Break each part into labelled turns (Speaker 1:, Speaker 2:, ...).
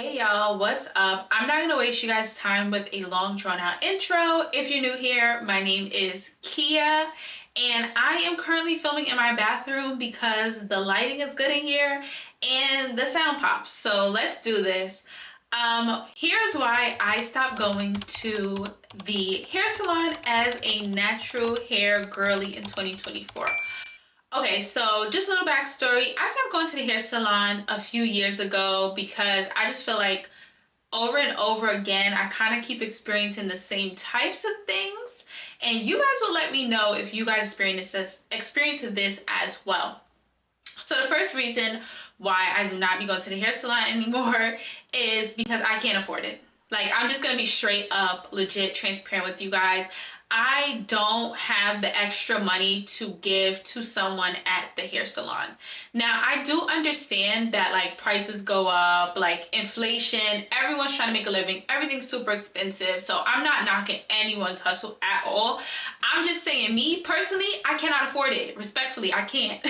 Speaker 1: Hey y'all, what's up? I'm not gonna waste you guys time with a long drawn out intro. If you're new here, my name is Kia and I am currently filming in my bathroom because the lighting is good in here and the sound pops. So let's do this. Here's why I stopped going to the hair salon as a natural hair girly in 2024. Okay, so just a little backstory. I stopped going to the hair salon a few years ago because I just feel like over and over again, I kind of keep experiencing the same types of things. And you guys will let me know if you guys experience this as well. So the first reason why I do not be going to the hair salon anymore is because I can't afford it. Like, I'm just gonna be straight up, legit, transparent with you guys. I don't have the extra money to give to someone at the hair salon. Now, I do understand that like prices go up, like inflation, everyone's trying to make a living, everything's super expensive. So I'm not knocking anyone's hustle at all. I'm just saying, me personally, I cannot afford it. Respectfully, I can't.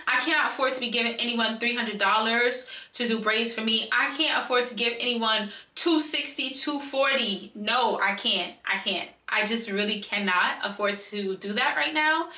Speaker 1: I cannot afford to be giving anyone $300 to do braids for me. I can't afford to give anyone $260, $240. No, I can't. I just really cannot afford to do that right now.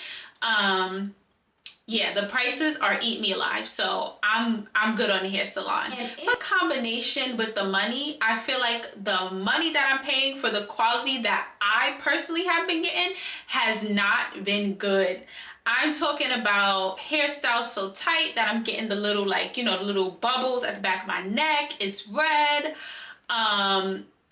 Speaker 1: Yeah, the prices are eating me alive, so I'm good on the hair salon. And in combination with the money, I feel like the money that I'm paying for the quality that I personally have been getting has not been good. I'm talking about hairstyles so tight that I'm getting the little, like, you know, the little bubbles at the back of my neck. It's red.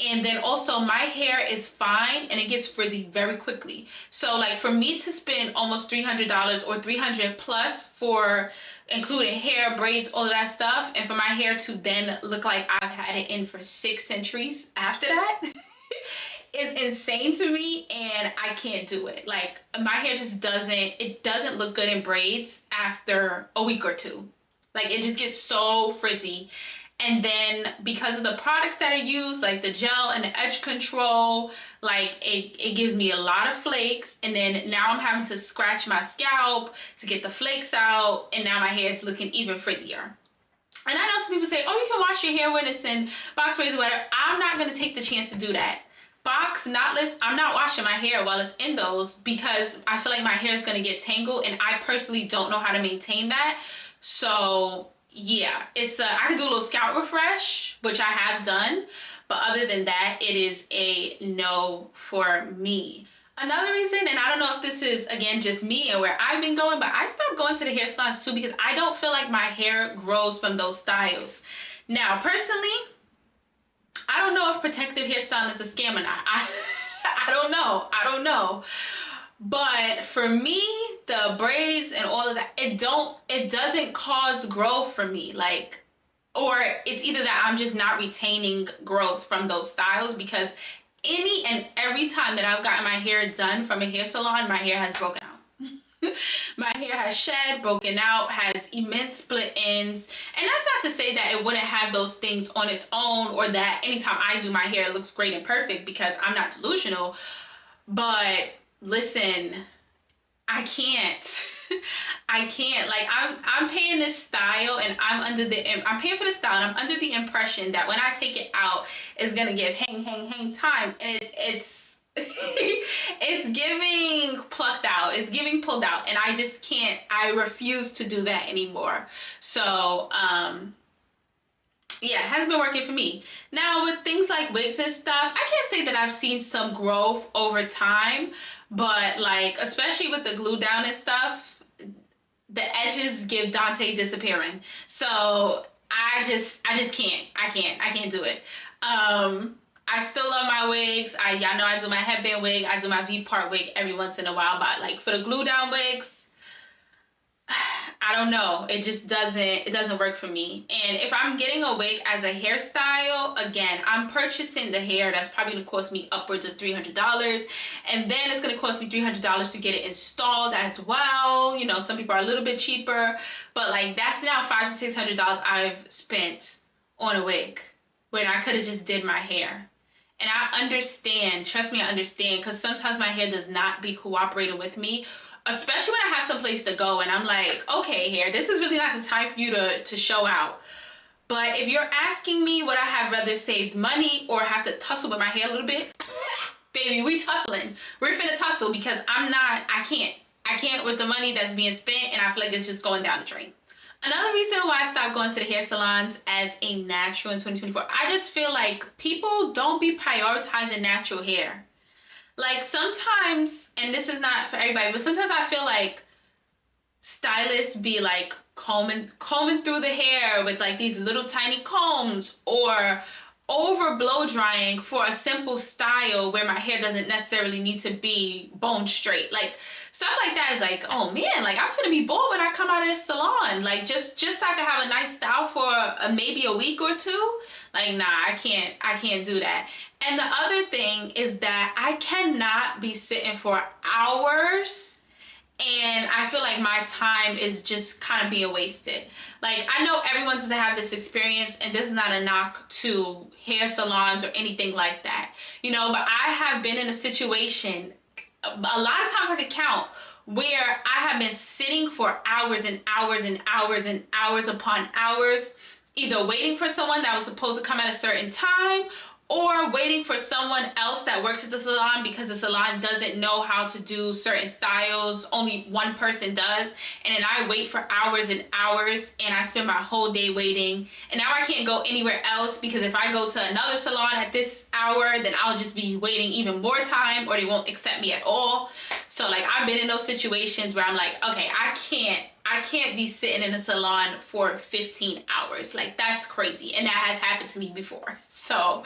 Speaker 1: And then also my hair is fine and it gets frizzy very quickly. So like for me to spend almost $300 or 300 plus for including hair, braids, all of that stuff, and for my hair to then look like I've had it in for 6 centuries after that is insane to me, and I can't do it. Like, my hair just doesn't look good in braids after a week or two. Like, it just gets so frizzy. And then because of the products that I use, like the gel and the edge control, like it gives me a lot of flakes. And then now I'm having to scratch my scalp to get the flakes out. And now my hair is looking even frizzier. And I know some people say, oh, you can wash your hair when it's in box braids or whatever. I'm not going to take the chance to do that. Box, knotless, I'm not washing my hair while it's in those because I feel like my hair is going to get tangled. And I personally don't know how to maintain that. So yeah, I could do a little scalp refresh, which I have done, but other than that, it is a no for me. Another reason, and I don't know if this is again just me and where I've been going, but I stopped going to the hair salons too because I don't feel like my hair grows from those styles. Now, personally, I don't know if protective hairstyling is a scam or not. I don't know. But for me, the braids and all of that, it doesn't cause growth for me. Like, or it's either that I'm just not retaining growth from those styles, because any and every time that I've gotten my hair done from a hair salon, my hair has broken out. My hair has shed, broken out, has immense split ends. And that's not to say that it wouldn't have those things on its own, or that anytime I do my hair, it looks great and perfect, because I'm not delusional. But listen, I can't. Like, I'm paying this style and I'm paying for the style and I'm under the impression that when I take it out, it's gonna give hang time. And it's it's giving plucked out, it's giving pulled out, and I just can't. I refuse to do that anymore. So yeah, it hasn't been working for me. Now, with things like wigs and stuff, I can't say that I've seen some growth over time, but like, especially with the glue down and stuff, the edges give Dante disappearing. So I just can't. I can't do it. I still love my wigs. Y'all know I do my headband wig. I do my V-part wig every once in a while, but like for the glue down wigs, I don't know. It just doesn't work for me. And if I'm getting a wig as a hairstyle, again, I'm purchasing the hair that's probably gonna cost me upwards of $300. And then it's gonna cost me $300 to get it installed as well. You know, some people are a little bit cheaper, but like that's now $500 to $600 I've spent on a wig when I could have just did my hair. And I understand, trust me, I understand, because sometimes my hair does not be cooperating with me, especially when I have some place to go and I'm like, okay, hair, this is really not the time for you to show out. But if you're asking me would I have rather saved money or have to tussle with my hair a little bit, baby, we tussling. We're finna tussle because I can't with the money that's being spent, and I feel like it's just going down the drain. Another reason why I stopped going to the hair salons as a natural in 2024, I just feel like people don't be prioritizing natural hair. Like sometimes, and this is not for everybody, but sometimes I feel like stylists be like combing through the hair with like these little tiny combs, or over blow drying for a simple style where my hair doesn't necessarily need to be bone straight. Like stuff like that is like, oh man, like I'm gonna be bored when I come out of this salon. Like just so I can have a nice style for maybe a week or two. Like nah, I can't do that. And the other thing is that I cannot be sitting for hours, and I feel like my time is just kind of being wasted. Like, I know everyone doesn't have this experience, and this is not a knock to hair salons or anything like that, you know, but I have been in a situation, a lot of times I could count, where I have been sitting for hours and hours and hours and hours upon hours, either waiting for someone that was supposed to come at a certain time, or waiting for someone else that works at the salon because the salon doesn't know how to do certain styles. Only one person does. And then I wait for hours and hours, and I spend my whole day waiting. And now I can't go anywhere else because if I go to another salon at this hour, then I'll just be waiting even more time, or they won't accept me at all. So like I've been in those situations where I'm like, okay, I can't be sitting in a salon for 15 hours. Like that's crazy. And that has happened to me before. So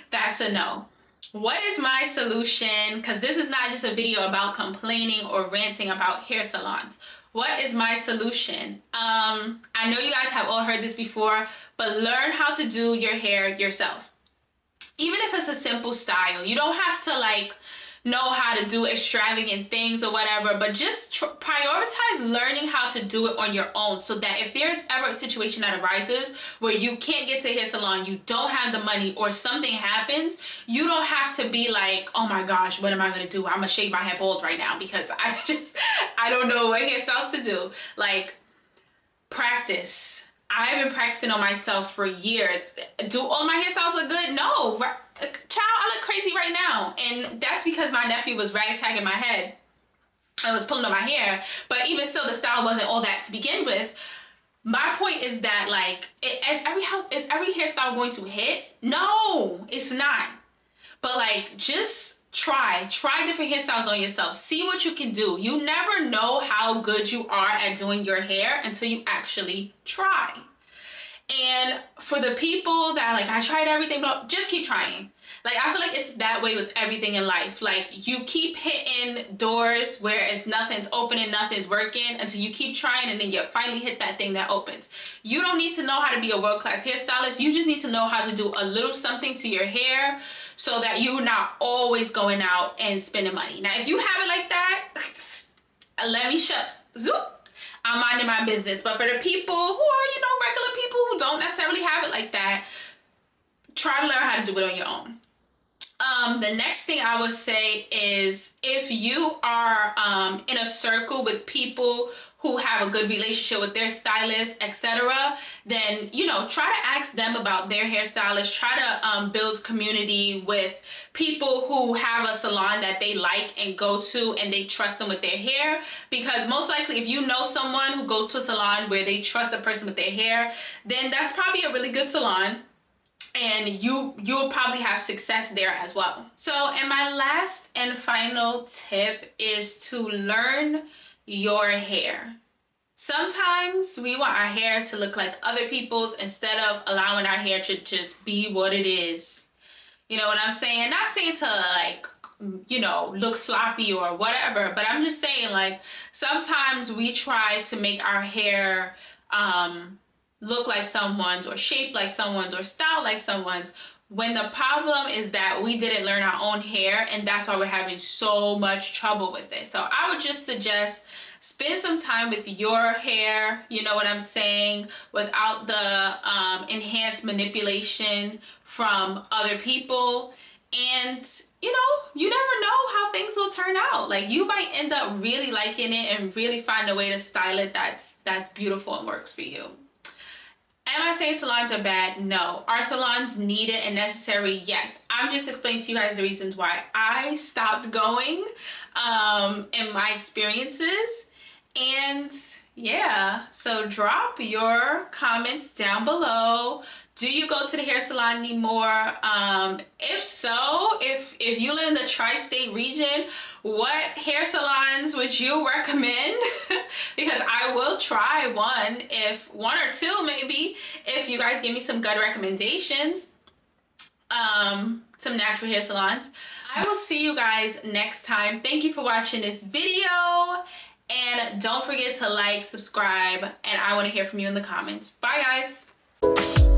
Speaker 1: that's a no. What is my solution? Because this is not just a video about complaining or ranting about hair salons. What is my solution? I know you guys have all heard this before, but learn how to do your hair yourself. Even if it's a simple style, you don't have to like know how to do extravagant things or whatever, but just prioritize learning how to do it on your own, so that if there's ever a situation that arises where you can't get to a hair salon, you don't have the money, or something happens, you don't have to be like, oh my gosh, what am I gonna do? I'm gonna shave my head bald right now because I don't know what hairstyles to do. Like, practice. I've been practicing on myself for years. Do all my hairstyles look good? No. Child, I look crazy right now. And that's because my nephew was ragtagging my head and was pulling on my hair. But even still, the style wasn't all that to begin with. My point is that, like, is every hairstyle going to hit? No, it's not. But, like, just try different hairstyles on yourself. See what you can do. You never know how good you are at doing your hair until you actually try. And for the people that like, I tried everything, but just keep trying. Like, I feel like it's that way with everything in life. Like, you keep hitting doors where it's nothing's opening, nothing's working, until you keep trying, and then you finally hit that thing that opens. You don't need to know how to be a world-class hairstylist. You just need to know how to do a little something to your hair so that you're not always going out and spending money. Now, if you have it like that, let me shut. Zoop. I'm minding my business. But for the people who are, you know, regular people who don't necessarily have it like that, try to learn how to do it on your own. The next thing I would say is, if you are in a circle with people who have a good relationship with their stylist, etc., then, you know, try to ask them about their hairstylist. Try to build community with people who have a salon that they like and go to, and they trust them with their hair. Because most likely, if you know someone who goes to a salon where they trust a person with their hair, then that's probably a really good salon, and you'll probably have success there as well. So, and my last and final tip is to learn your hair. Sometimes we want our hair to look like other people's instead of allowing our hair to just be what it is. You know what I'm saying? Not saying to, like, you know, look sloppy or whatever, but I'm just saying, like, sometimes we try to make our hair look like someone's, or shaped like someone's, or styled like someone's, when the problem is that we didn't learn our own hair, and that's why we're having so much trouble with it. So I would just suggest spend some time with your hair, you know what I'm saying, without the enhanced manipulation from other people. And, you know, you never know how things will turn out. Like, you might end up really liking it and really find a way to style it that's beautiful and works for you. Am I saying salons are bad? No. Are salons needed and necessary? Yes. I'm just explaining to you guys the reasons why I stopped going in my experiences. And yeah, so drop your comments down below. Do you go to the hair salon anymore? If so, if you live in the tri-state region, what hair salons would you recommend? Because I will try one or two maybe, if you guys give me some good recommendations. Some natural hair salons. I will see you guys next time. Thank you for watching this video. And don't forget to like, subscribe, and I want to hear from you in the comments. Bye, guys.